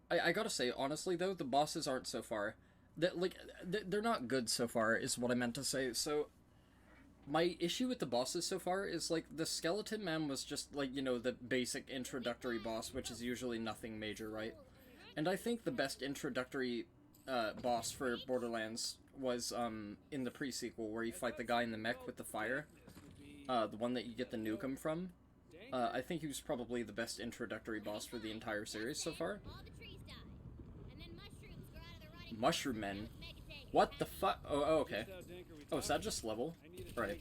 I gotta say, honestly though, the bosses aren't so far. That like they're not good so far, is what I meant to say. So my issue with the bosses so far is like the skeleton man was just like the basic introductory boss, which is usually nothing major, right? And I think the best introductory boss for Borderlands was in the pre-sequel where you fight the guy in the mech with the fire, the one that you get the nukem from. I think he was probably the best introductory boss for the entire series so far. Mushroom Men? What the fuck? Oh, okay. Oh, is that just level? Right.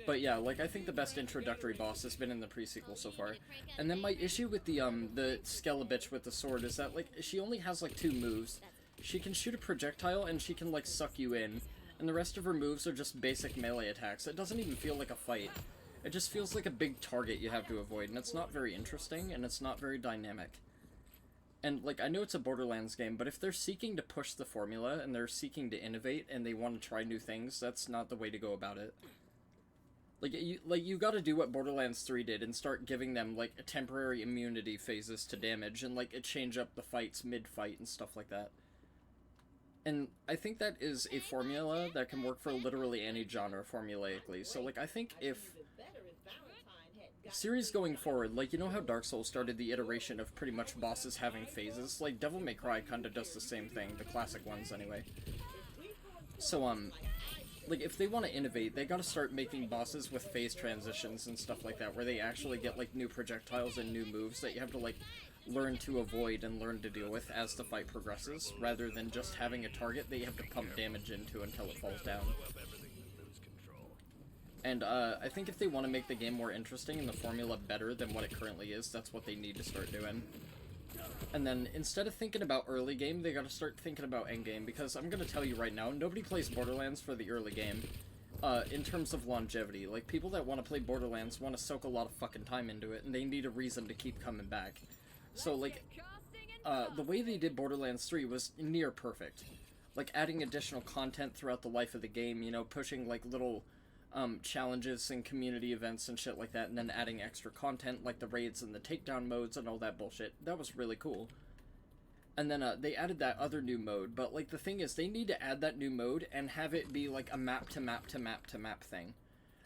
But yeah, like, I think the best introductory boss has been in the pre-sequel so far. And then my issue with the Skelebitch with the sword is that, like, she only has, like, 2 moves. She can shoot a projectile, and she can, like, suck you in. And the rest of her moves are just basic melee attacks. It doesn't even feel like a fight. It just feels like a big target you have to avoid, and it's not very interesting, and it's not very dynamic. And, like, I know it's a Borderlands game, but if they're seeking to push the formula, and they're seeking to innovate, and they want to try new things, that's not the way to go about it. You gotta do what Borderlands 3 did, and start giving them, like, temporary immunity phases to damage, and, like, change up the fights mid-fight and stuff like that. And I think that is a formula that can work for literally any genre formulaically. So, like, I think if series going forward, like, you know how Dark Souls started the iteration of pretty much bosses having phases? Like, Devil May Cry kinda does the same thing, the classic ones anyway. So, like, if they want to innovate, they gotta start making bosses with phase transitions and stuff like that, where they actually get, like, new projectiles and new moves that you have to, like, learn to avoid and learn to deal with as the fight progresses, rather than just having a target that you have to pump damage into until it falls down. And, I think if they want to make the game more interesting and the formula better than what it currently is, that's what they need to start doing. And then, instead of thinking about early game, they gotta start thinking about endgame, because I'm gonna tell you right now, nobody plays Borderlands for the early game, in terms of longevity. Like, people that want to play Borderlands want to soak a lot of fucking time into it, and they need a reason to keep coming back. So, like, the way they did Borderlands 3 was near perfect. Like, adding additional content throughout the life of the game, pushing, like, little challenges and community events and shit like that, and then adding extra content like the raids and the takedown modes and all that bullshit. That was really cool. And then they added that other new mode, but like the thing is, they need to add that new mode and have it be like a map to map to map to map thing,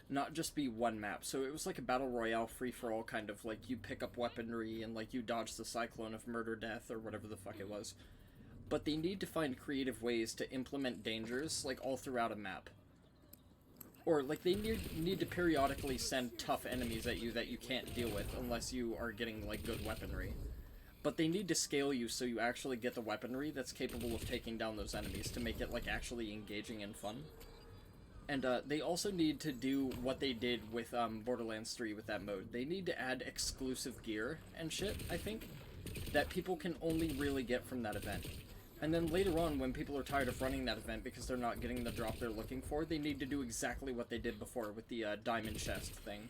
not just be one map. So it was like a battle royale free-for-all kind of, like, you pick up weaponry and like you dodge the cyclone of murder death or whatever the fuck it was. But they need to find creative ways to implement dangers like all throughout a map. Or, like, they need to periodically send tough enemies at you that you can't deal with unless you are getting, like, good weaponry. But they need to scale you so you actually get the weaponry that's capable of taking down those enemies to make it, like, actually engaging and fun. And, they also need to do what they did with, Borderlands 3 with that mode. They need to add exclusive gear and shit, I think, that people can only really get from that event. And then later on, when people are tired of running that event because they're not getting the drop they're looking for, they need to do exactly what they did before with the diamond chest thing,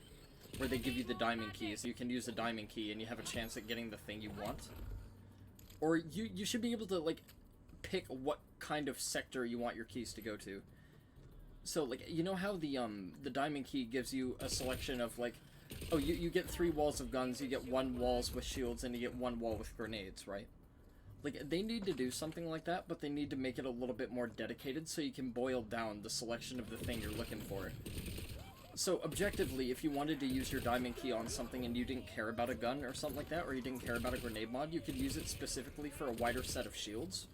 where they give you the diamond keys. You can use the diamond key and you have a chance at getting the thing you want. Or you should be able to, like, pick what kind of sector you want your keys to go to. So, like, you know how the diamond key gives you a selection of, like, oh, you get 3 walls of guns, you get 1 walls with shields, and you get 1 wall with grenades, right? Like, they need to do something like that, but they need to make it a little bit more dedicated so you can boil down the selection of the thing you're looking for. So, objectively, if you wanted to use your diamond key on something and you didn't care about a gun or something like that, or you didn't care about a grenade mod, you could use it specifically for a wider set of shields,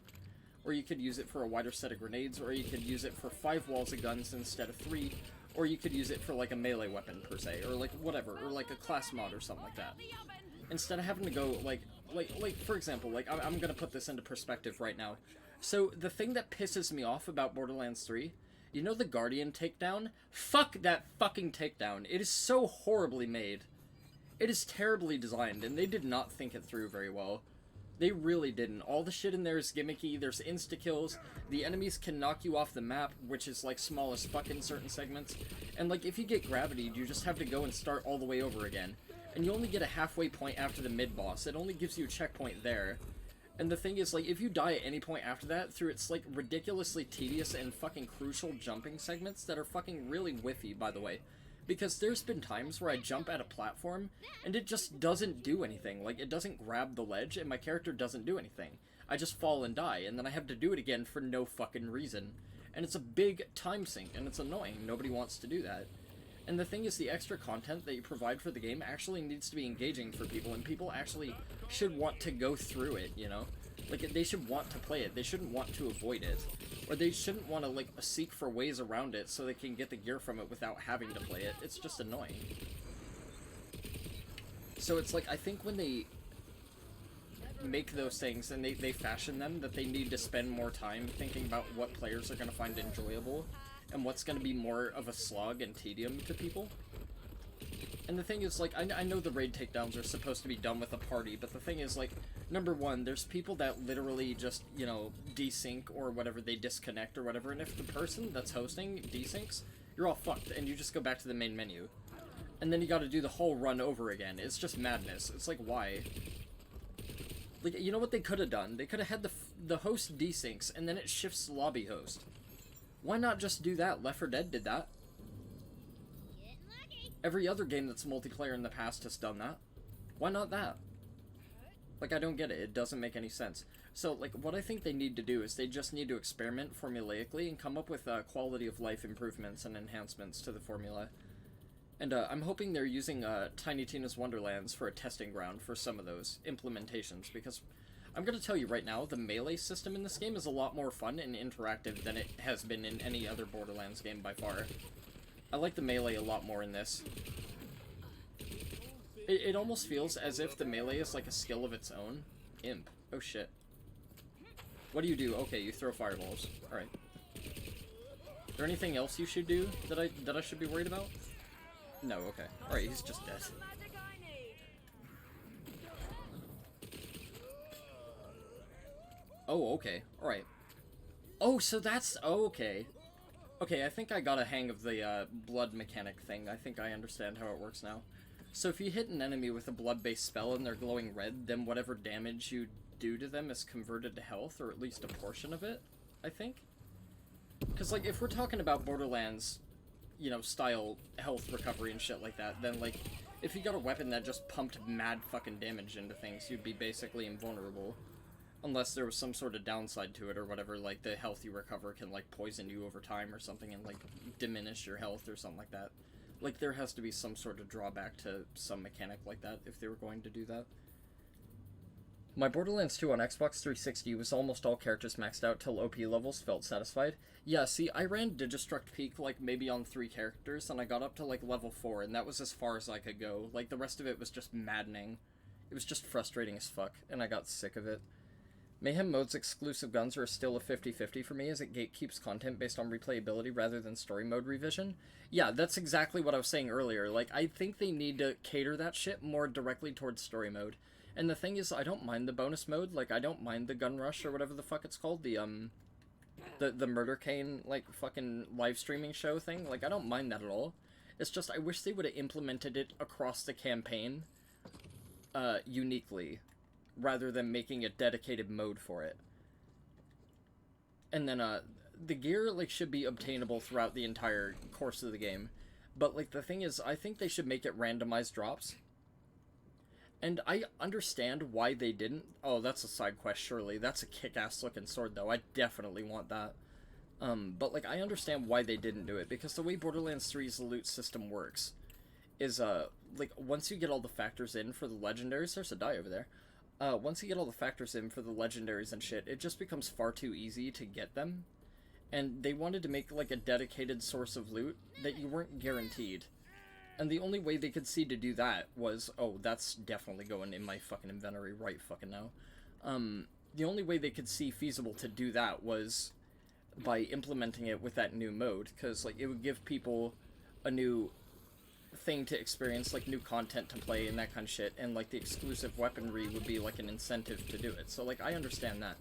or you could use it for a wider set of grenades, or you could use it for 5 walls of guns instead of 3, or you could use it for, like, a melee weapon, per se, or, like, whatever, or, like, a class mod or something like that. Instead of having to go, like, for example, like, I'm gonna put this into perspective right now. So, the thing that pisses me off about Borderlands 3, you know the Guardian takedown? Fuck that fucking takedown. It is so horribly made. It is terribly designed, and they did not think it through very well. They really didn't. All the shit in there is gimmicky, there's insta-kills, the enemies can knock you off the map, which is, like, small as fuck in certain segments, and, like, if you get gravitied, you just have to go and start all the way over again. And you only get a halfway point after the mid-boss. It only gives you a checkpoint there. And the thing is, like, if you die at any point after that, through its, like, ridiculously tedious and fucking crucial jumping segments that are fucking really whiffy, by the way. Because there's been times where I jump at a platform, and it just doesn't do anything. Like, it doesn't grab the ledge, and my character doesn't do anything. I just fall and die, and then I have to do it again for no fucking reason. And it's a big time sink, and it's annoying. Nobody wants to do that. And the thing is, the extra content that you provide for the game actually needs to be engaging for people, and people actually should want to go through it, you know? Like, they should want to play it. They shouldn't want to avoid it. Or they shouldn't want to, like, seek for ways around it so they can get the gear from it without having to play it. It's just annoying. So it's like, I think when they make those things and they fashion them, that they need to spend more time thinking about what players are going to find enjoyable and what's going to be more of a slog and tedium to people. And the thing is, like, I know the raid takedowns are supposed to be done with a party, but the thing is, like, number one, there's people that literally just, you know, desync or whatever, they disconnect or whatever, and if the person that's hosting desyncs, you're all fucked, and you just go back to the main menu. And then you gotta do the whole run over again. It's just madness. It's like, why? Like, you know what they could have done? They could have had the host desyncs, and then it shifts lobby host. Why not just do that? Left 4 Dead did that. Every other game that's multiplayer in the past has done that. Why not that? Like, I don't get it. It doesn't make any sense. So, like, what I think they need to do is they just need to experiment formulaically and come up with quality of life improvements and enhancements to the formula. And I'm hoping they're using Tiny Tina's Wonderlands for a testing ground for some of those implementations, because I'm going to tell you right now, the melee system in this game is a lot more fun and interactive than it has been in any other Borderlands game by far. I like the melee a lot more in this. It almost feels as if the melee is like a skill of its own. Imp. Oh shit. What do you do? Okay, you throw fireballs. Alright. Is there anything else you should do that I should be worried about? No, okay. Alright, he's just dead. Oh, okay. Alright. Oh, so that's... Oh, okay. Okay, I think I got a hang of the blood mechanic thing. I think I understand how it works now. So if you hit an enemy with a blood-based spell and they're glowing red, then whatever damage you do to them is converted to health, or at least a portion of it, I think? Because, like, if we're talking about Borderlands, you know, style health recovery and shit like that, then, like, if you got a weapon that just pumped mad fucking damage into things, you'd be basically invulnerable. Unless there was some sort of downside to it or whatever, like the health you recover can, like, poison you over time or something and, like, diminish your health or something like that. Like, there has to be some sort of drawback to some mechanic like that if they were going to do that. My Borderlands 2 on Xbox 360 was almost all characters maxed out till OP levels felt satisfied. Yeah, see, I ran Digistruct Peak, like, maybe on 3 characters, and I got up to, like, level 4, and that was as far as I could go. Like, the rest of it was just maddening. It was just frustrating as fuck, and I got sick of it. Mayhem Mode's exclusive guns are still a 50-50 for me, as it gatekeeps content based on replayability rather than story mode revision. Yeah, that's exactly what I was saying earlier. Like, I think they need to cater that shit more directly towards story mode. And the thing is, I don't mind the bonus mode. Like, I don't mind the gun rush or whatever the fuck it's called. The Murder Cane, like, fucking live streaming show thing. Like, I don't mind that at all. It's just, I wish they would have implemented it across the campaign, uniquely, rather than making a dedicated mode for it. And then, the gear, like, should be obtainable throughout the entire course of the game. But, like, the thing is, I think they should make it randomized drops. And I understand why they didn't. Oh, that's a side quest, surely. That's a kick-ass looking sword, though. I definitely want that. But, like, I understand why they didn't do it, because the way Borderlands 3's loot system works is, like, once you get all the factors in for the legendaries, there's a die over there. Once you get all the factors in for the legendaries and shit, it just becomes far too easy to get them. And they wanted to make, like, a dedicated source of loot that you weren't guaranteed. And the only way they could see to do that was, oh, that's definitely going in my fucking inventory right fucking now. The only way they could see feasible to do that was by implementing it with that new mode, because, like, it would give people a new thing to experience, like, new content to play and that kind of shit, and, like, the exclusive weaponry would be, like, an incentive to do it. So, like, I understand that.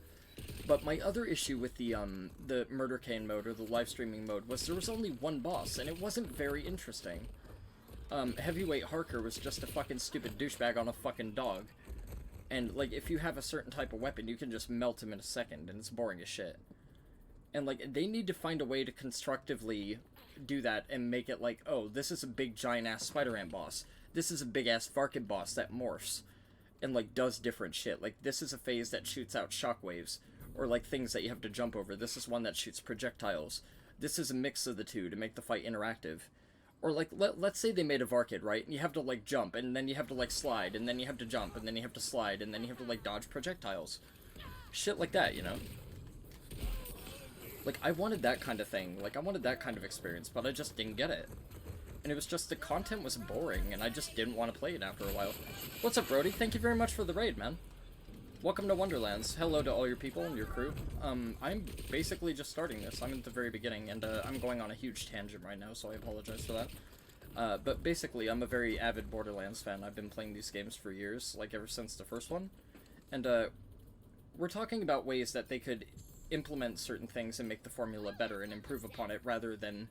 But my other issue with the Murder Cane mode, or the live streaming mode, was there was only one boss, and it wasn't very interesting. Heavyweight Harker was just a fucking stupid douchebag on a fucking dog. And, like, if you have a certain type of weapon, you can just melt him in a second, and it's boring as shit. And, like, they need to find a way to constructively do that and make it like, oh, this is a big giant-ass Spider-Man boss. This is a big-ass Varkid boss that morphs and, like, does different shit. Like, this is a phase that shoots out shockwaves, or, like, things that you have to jump over. This is one that shoots projectiles. This is a mix of the two to make the fight interactive. Or, like, let's say they made a Varkid, right? And you have to, like, jump, and then you have to, like, slide, and then you have to jump, and then you have to slide, and then you have to, like, dodge projectiles. Shit like that, you know? Like, I wanted that kind of thing. Like, I wanted that kind of experience, but I just didn't get it. And it was just, the content was boring, and I just didn't want to play it after a while. What's up, Brody? Thank you very much for the raid, man. Welcome to Wonderlands. Hello to all your people and your crew. I'm basically just starting this. I'm at the very beginning, and I'm going on a huge tangent right now, so I apologize for that. But basically, I'm a very avid Borderlands fan. I've been playing these games for years, like ever since the first one. And we're talking about ways that they could implement certain things and make the formula better and improve upon it, rather than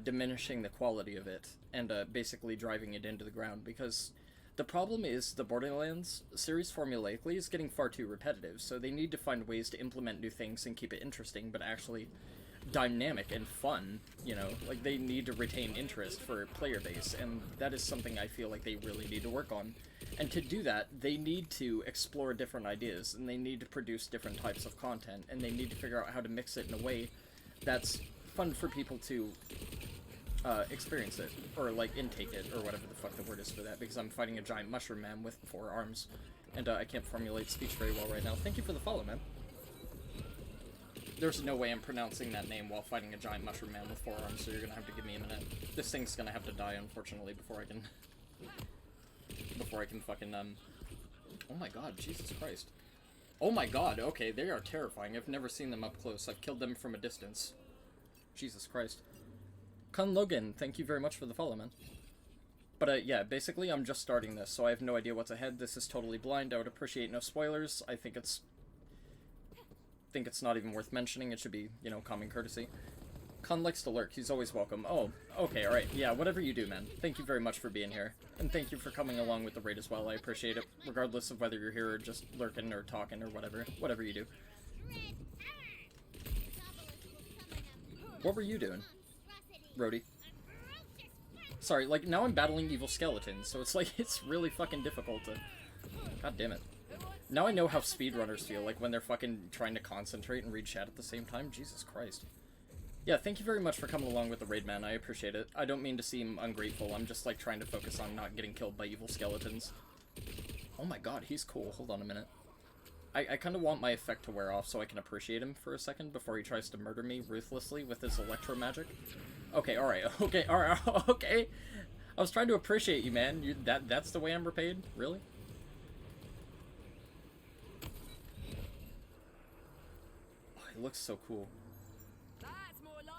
diminishing the quality of it and basically driving it into the ground, because the problem is the Borderlands series formulaically is getting far too repetitive, so they need to find ways to implement new things and keep it interesting, but actually dynamic and fun, you know? Like, they need to retain interest for player base, and that is something I feel like they really need to work on. And to do that, they need to explore different ideas, and they need to produce different types of content, and they need to figure out how to mix it in a way that's fun for people to experience it, or, like, intake it, or whatever the fuck the word is for that, because I'm fighting a giant mushroom man with 4 arms, and I can't formulate speech very well right now. Thank you for the follow, man. There's no way I'm pronouncing that name while fighting a giant mushroom man with 4 arms, so you're gonna have to give me a minute. This thing's gonna have to die, unfortunately, before I can... fucking, Oh my god, Jesus Christ. Oh my god, okay, they are terrifying. I've never seen them up close. I've killed them from a distance. Jesus Christ. Kun Logan, thank you very much for the follow, man. But, yeah, basically I'm just starting this, so I have no idea what's ahead. This is totally blind. I would appreciate no spoilers. I think it's not even worth mentioning. It should be, you know, common courtesy. Kun likes to lurk. He's always welcome. Oh, okay, alright. Yeah, whatever you do, man. Thank you very much for being here. And thank you for coming along with the raid as well. I appreciate it, regardless of whether you're here or just lurking or talking or whatever. Whatever you do. What were you doing, Rhodey? Sorry, like, now I'm battling evil skeletons, so it's like, it's really fucking difficult to... God damn it. Now I know how speedrunners feel, like, when they're fucking trying to concentrate and read chat at the same time. Jesus Christ. Yeah, thank you very much for coming along with the raid, man. I appreciate it. I don't mean to seem ungrateful. I'm just, like, trying to focus on not getting killed by evil skeletons. Oh my god, he's cool. Hold on a minute. I kind of want my effect to wear off so I can appreciate him for a second before he tries to murder me ruthlessly with his electro magic. Okay, alright, okay, alright, okay. I was trying to appreciate you, man. That's the way I'm repaid? Really? Oh, he looks so cool.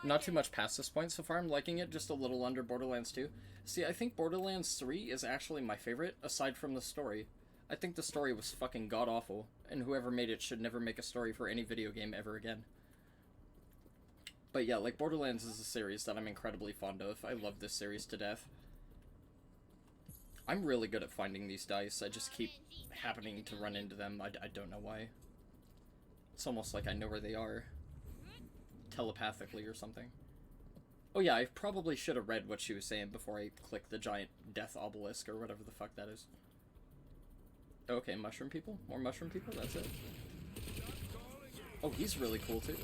Not too much past this point so far. I'm liking it, just a little under Borderlands 2. See, I think Borderlands 3 is actually my favorite, aside from the story. I think the story was fucking god-awful, and whoever made it should never make a story for any video game ever again. But yeah, like, Borderlands is a series that I'm incredibly fond of. I love this series to death. I'm really good at finding these dice. I just keep happening to run into them. I don't know why. It's almost like I know where they are. Telepathically or something. Oh yeah, I probably should have read what she was saying before I clicked the giant death obelisk or whatever the fuck that is. Okay, mushroom people? More mushroom people? That's it. Oh, he's really cool too.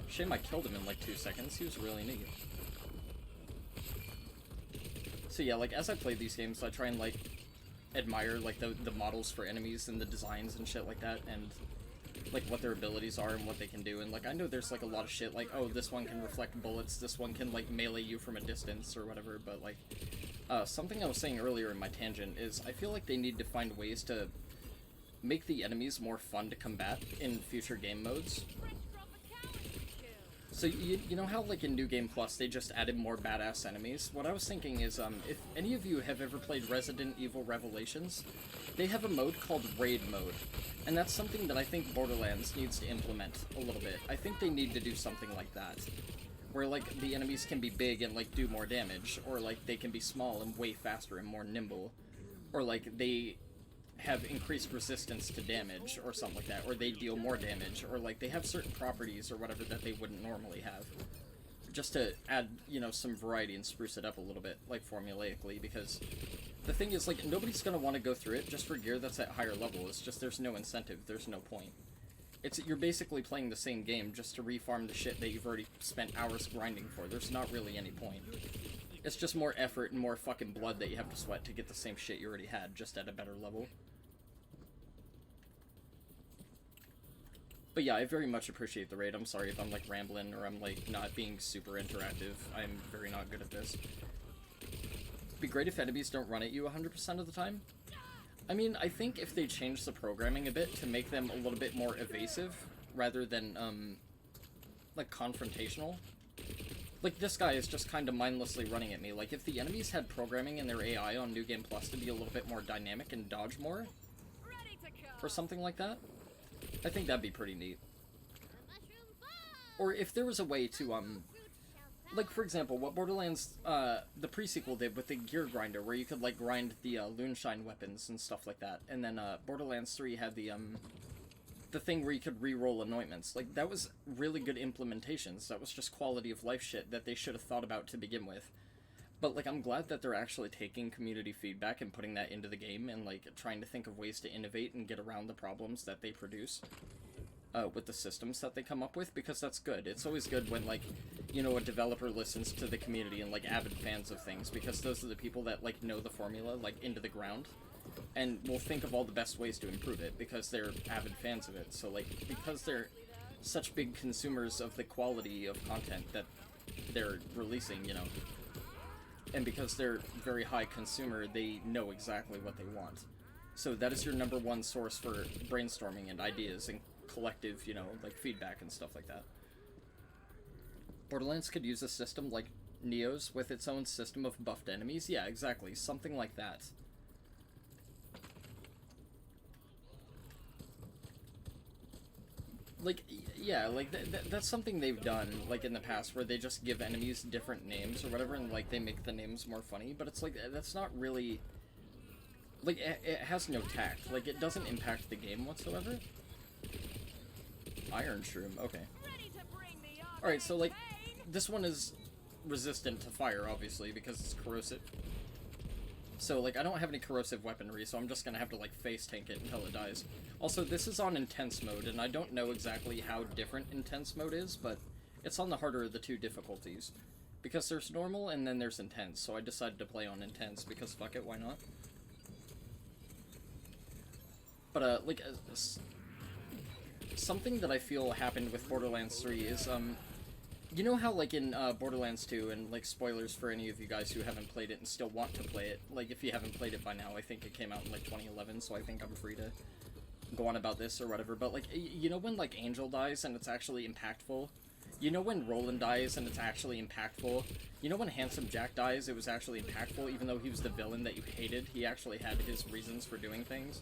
Shame I killed him in like 2 seconds. He was really neat. So yeah, like, as I play these games, I try and, like, admire, like, the models for enemies and the designs and shit like that, and, like, what their abilities are and what they can do. And, like, I know there's, like, a lot of shit, like, oh, this one can reflect bullets, this one can, like, melee you from a distance or whatever, but, like, something I was saying earlier in my tangent is I feel like they need to find ways to make the enemies more fun to combat in future game modes. So, you know how, like, in New Game Plus, they just added more badass enemies? What I was thinking is, if any of you have ever played Resident Evil Revelations, they have a mode called Raid Mode, and that's something that I think Borderlands needs to implement a little bit. I think they need to do something like that, where, like, the enemies can be big and, like, do more damage, or, like, they can be small and way faster and more nimble, or, like, they have increased resistance to damage or something like that, or they deal more damage, or like they have certain properties or whatever that they wouldn't normally have. Just to add, you know, some variety and spruce it up a little bit, like formulaically, because the thing is, like, nobody's gonna want to go through it just for gear that's at higher level. It's just there's no incentive, there's no point. You're basically playing the same game just to refarm the shit that you've already spent hours grinding for. There's not really any point. It's just more effort and more fucking blood that you have to sweat to get the same shit you already had, just at a better level. But yeah, I very much appreciate the raid. I'm sorry if I'm, like, rambling or I'm, like, not being super interactive. I'm very not good at this. It'd be great if enemies don't run at you 100% of the time. I mean, I think if they change the programming a bit to make them a little bit more evasive, rather than, like, confrontational. Like, this guy is just kind of mindlessly running at me. Like, if the enemies had programming in their AI on New Game Plus to be a little bit more dynamic and dodge more, or something like that, I think that'd be pretty neat. Or if there was a way to, like, for example, what Borderlands, the pre-sequel did with the gear grinder, where you could, like, grind the, Loonshine weapons and stuff like that, and then, Borderlands 3 had the thing where you could re-roll anointments. Like, that was really good implementations. That was just quality of life shit that they should have thought about to begin with. But, like, I'm glad that they're actually taking community feedback and putting that into the game and, like, trying to think of ways to innovate and get around the problems that they produce with the systems that they come up with, because that's good. It's always good when, like, you know, a developer listens to the community and, like, avid fans of things, because those are the people that, like, know the formula, like, into the ground, and will think of all the best ways to improve it, because they're avid fans of it. So, like, because they're such big consumers of the quality of content that they're releasing, you know, and because they're very high consumer, they know exactly what they want. So that is your number one source for brainstorming and ideas and collective, you know, like, feedback and stuff like that. Borderlands could use a system like Neo's with its own system of buffed enemies. Yeah, exactly. Something like that. Like, yeah, like, that's something they've done, like, in the past, where they just give enemies different names or whatever, and, like, they make the names more funny, but it's like, that's not really, like, it has no tact. Like, it doesn't impact the game whatsoever. Iron Shroom, okay. Alright, so, like, this one is resistant to fire, obviously, because it's corrosive. So, like, I don't have any corrosive weaponry, so I'm just gonna have to, like, face tank it until it dies. Also, this is on intense mode, and I don't know exactly how different intense mode is, but it's on the harder of the two difficulties. Because there's normal, and then there's intense, so I decided to play on intense, because fuck it, why not? But, like, something that I feel happened with Borderlands 3 is, you know how, like, in Borderlands 2, and, like, spoilers for any of you guys who haven't played it and still want to play it, like, if you haven't played it by now, I think it came out in, like, 2011, so I think I'm free to go on about this or whatever, but, like, you know when, like, Angel dies and it's actually impactful? You know when Roland dies and it's actually impactful? You know when Handsome Jack dies, it was actually impactful, even though he was the villain that you hated? He actually had his reasons for doing things,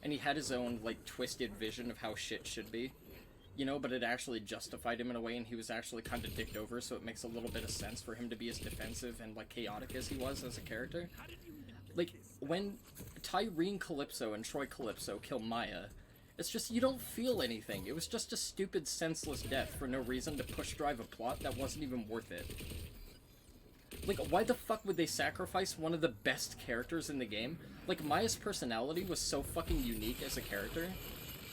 and he had his own, like, twisted vision of how shit should be. You know, but it actually justified him in a way, and he was actually kind of dicked over, so it makes a little bit of sense for him to be as defensive and, like, chaotic as he was as a character. Like, when Tyrene Calypso and Troy Calypso kill Maya, it's just, you don't feel anything. It was just a stupid, senseless death for no reason to push drive a plot that wasn't even worth it. Like, why the fuck would they sacrifice one of the best characters in the game? Like, Maya's personality was so fucking unique as a character.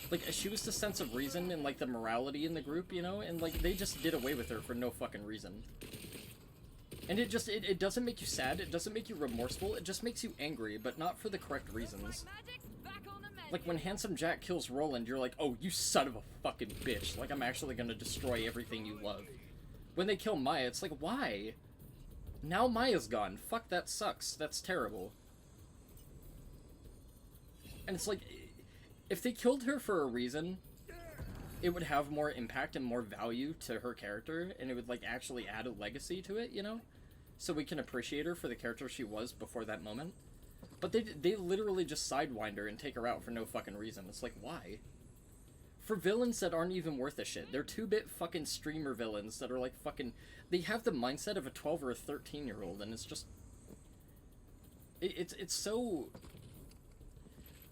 Like, she was the sense of reason and, like, the morality in the group, you know? And, like, they just did away with her for no fucking reason. And it just, it doesn't make you sad, it doesn't make you remorseful, it just makes you angry, but not for the correct reasons. Like, when Handsome Jack kills Roland, you're like, oh, you son of a fucking bitch. Like, I'm actually gonna destroy everything you love. When they kill Maya, it's like, why? Now Maya's gone. Fuck, that sucks. That's terrible. And it's like, if they killed her for a reason, it would have more impact and more value to her character, and it would, like, actually add a legacy to it, you know? So we can appreciate her for the character she was before that moment. But they literally just sidewind her and take her out for no fucking reason. It's like, why? For villains that aren't even worth a shit. They're 2-bit fucking streamer villains that are, like, fucking... They have the mindset of a 12 or a 13-year-old, and it's just... It's so...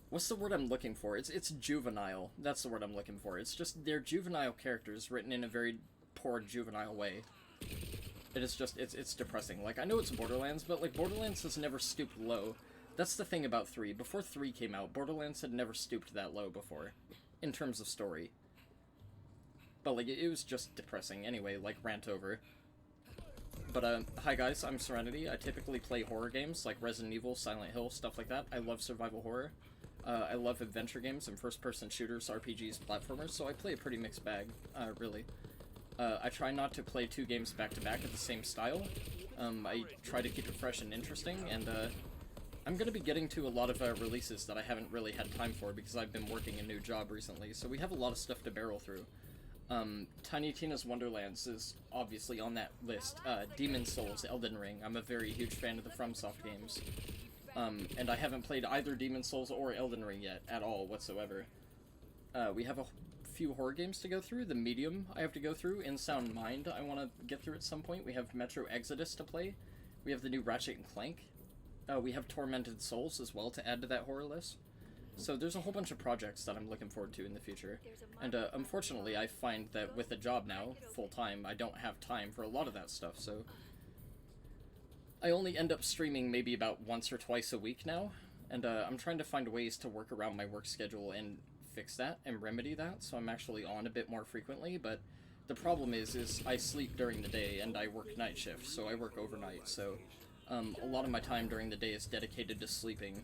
What's the word I'm looking for? It's juvenile. That's the word I'm looking for. It's just, they're juvenile characters written in a very poor juvenile way. It is just, it's depressing. Like, I know it's Borderlands, but, like, Borderlands has never stooped low. That's the thing about 3. Before 3 came out, Borderlands had never stooped that low before, in terms of story. But, like, it was just depressing. Anyway, like, rant over. But, hi guys, I'm Serenity. I typically play horror games, like Resident Evil, Silent Hill, stuff like that. I love survival horror. I love adventure games and first-person shooters, RPGs, platformers, so I play a pretty mixed bag, really. I try not to play 2 games back-to-back at the same style. I try to keep it fresh and interesting, and, I'm gonna be getting to a lot of, releases that I haven't really had time for because I've been working a new job recently, so we have a lot of stuff to barrel through. Tiny Tina's Wonderlands is obviously on that list. Demon's Souls, Elden Ring. I'm a very huge fan of the FromSoft games. And I haven't played either Demon's Souls or Elden Ring yet, at all, whatsoever. We have a few horror games to go through. The Medium I have to go through. In Sound Mind I want to get through at some point. We have Metro Exodus to play. We have the new Ratchet & Clank. We have Tormented Souls as well to add to that horror list. So there's a whole bunch of projects that I'm looking forward to in the future. And unfortunately, I find that with a job now, full-time, I don't have time for a lot of that stuff, so I only end up streaming maybe about once or twice a week now, and I'm trying to find ways to work around my work schedule and fix that and remedy that, so I'm actually on a bit more frequently, but the problem is I sleep during the day and I work night shift, so I work overnight, so a lot of my time during the day is dedicated to sleeping.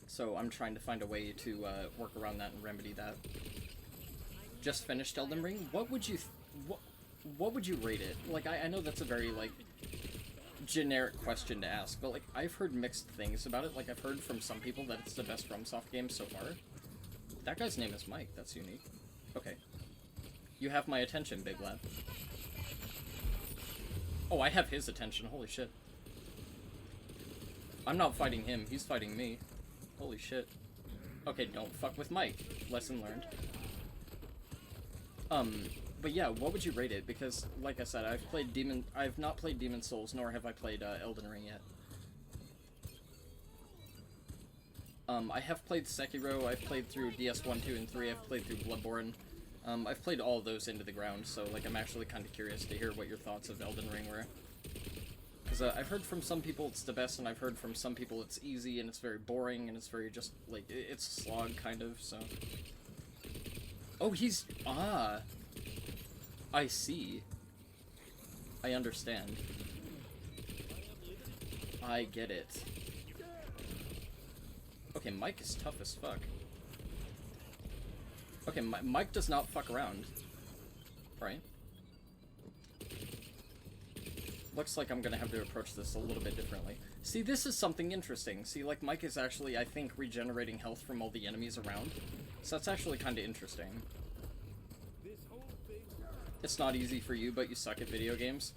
So I'm trying to find a way to work around that and remedy that. Just finished Elden Ring. What would you what would you rate it? Like, I know that's a very, like, generic question to ask, but, like, I've heard mixed things about it. Like, I've heard from some people that it's the best FromSoft game so far. That guy's name is Mike. That's unique. Okay. You have my attention, big lad. Oh, I have his attention. Holy shit. I'm not fighting him. He's fighting me. Holy shit. Okay, don't fuck with Mike. Lesson learned. But yeah, what would you rate it? Because, like I said, I've not played Demon's Souls, nor have I played, Elden Ring yet. I have played Sekiro, I've played through DS1, 2, and 3, I've played through Bloodborne. I've played all of those into the ground, so, like, I'm actually kind of curious to hear what your thoughts of Elden Ring were. Because I've heard from some people it's the best, and I've heard from some people it's easy, and it's very boring, and it's very just, like, it's a slog, kind of, so... Oh, he's... Ah! I see. I understand. I get it. Okay, Mike is tough as fuck. Okay, Mike does not fuck around. Right? Looks like I'm gonna have to approach this a little bit differently. See, this is something interesting. See, like, Mike is actually, I think, regenerating health from all the enemies around. So that's actually kind of interesting. It's not easy for you, but you suck at video games.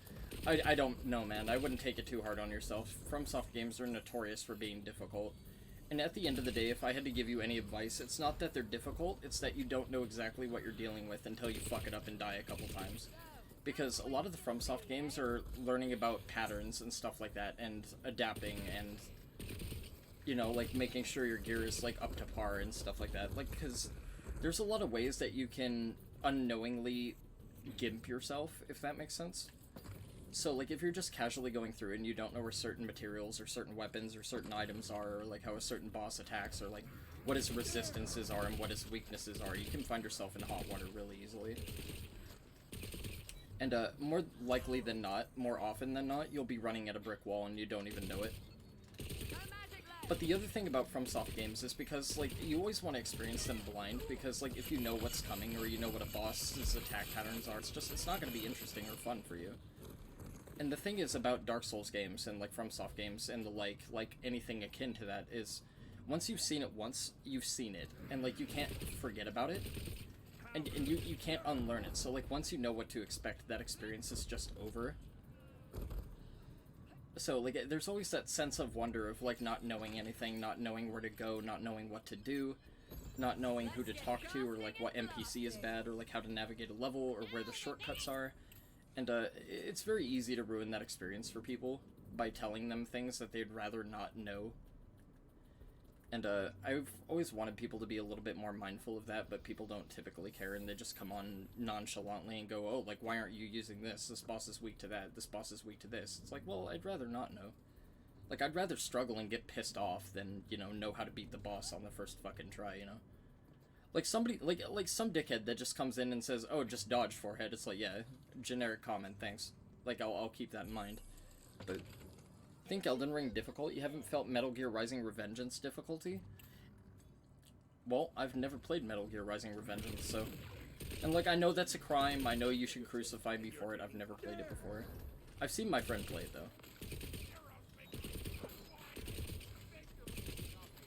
I don't know, man. I wouldn't take it too hard on yourself. FromSoft games are notorious for being difficult. And at the end of the day, if I had to give you any advice, it's not that they're difficult, it's that you don't know exactly what you're dealing with until you fuck it up and die a couple times. Because a lot of the FromSoft games are learning about patterns and stuff like that, and adapting, and, you know, like, making sure your gear is, like, up to par and stuff like that. Like, because there's a lot of ways that you can unknowingly gimp yourself, if that makes sense. So, like, if you're just casually going through and you don't know where certain materials or certain weapons or certain items are, or, like, how a certain boss attacks, or, like, what his resistances are and what his weaknesses are, you can find yourself in hot water really easily. And, more likely than not, more often than not, you'll be running at a brick wall and you don't even know it. But the other thing about FromSoft games is because, like, you always want to experience them blind, because, like, if you know what's coming, or you know what a boss's attack patterns are, it's not going to be interesting or fun for you. And the thing is about Dark Souls games, and, like, FromSoft games, and the like anything akin to that, is, once you've seen it once, you've seen it, and, like, you can't forget about it, and you can't unlearn it, so, like, once you know what to expect, that experience is just over. So, like, there's always that sense of wonder of, like, not knowing anything, not knowing where to go, not knowing what to do, not knowing who to talk to, or, like, what NPC is bad, or, like, how to navigate a level, or where the shortcuts are. And, it's very easy to ruin that experience for people by telling them things that they'd rather not know. And I've always wanted people to be a little bit more mindful of that, but people don't typically care, and they just come on nonchalantly and go, oh, like, why aren't you using this? This boss is weak to that. This boss is weak to this. It's like, well, I'd rather not know. Like, I'd rather struggle and get pissed off than, you know how to beat the boss on the first fucking try, you know? Like, somebody, like some dickhead that just comes in and says, oh, just dodge, forehead. It's like, yeah, generic comment, thanks. Like, I'll keep that in mind. But think Elden Ring difficult? You haven't felt Metal Gear Rising Revengeance difficulty? Well, I've never played Metal Gear Rising Revengeance, so... And, like, I know that's a crime, I know you should crucify me for it, I've never played it before. I've seen my friend play it, though.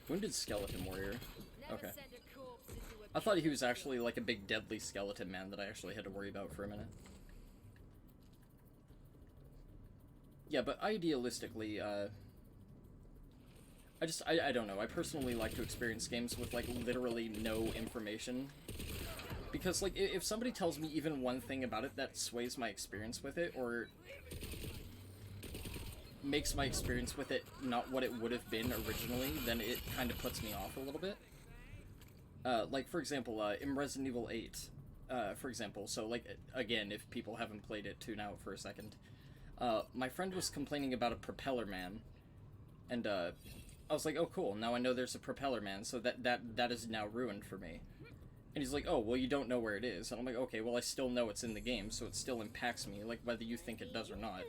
Wounded Skeleton Warrior. Okay. I thought he was actually, like, a big deadly skeleton man that I actually had to worry about for a minute. Yeah, but idealistically, I don't know. I personally like to experience games with, like, literally no information. Because, like, if somebody tells me even one thing about it that sways my experience with it, or makes my experience with it not what it would have been originally, then it kind of puts me off a little bit. Like, for example, in Resident Evil 8, for example, so, like, again, if people haven't played it, tune out for a second. My friend was complaining about a propeller man, and, I was like, oh, cool, now I know there's a propeller man, so that is now ruined for me. And he's like, oh, well, you don't know where it is. And I'm like, okay, well, I still know it's in the game, so it still impacts me, like, whether you think it does or not.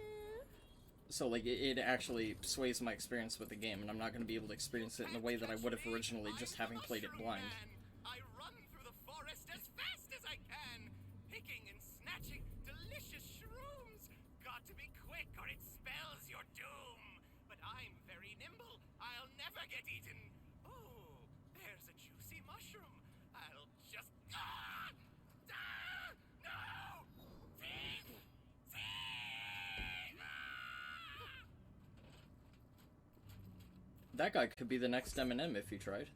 So, like, it actually sways my experience with the game, and I'm not going to be able to experience it in the way that I would have originally, just having played it blind. I run through the forest as fast as I can, picking and snatching delicious shrooms. Got to be quick or it spells your doom. But I'm very nimble. I'll never get eaten. Oh, there's a juicy mushroom. I'll just... Ah! Ah! No! Thief! Thief! Ah! That guy could be the next Eminem if he tried.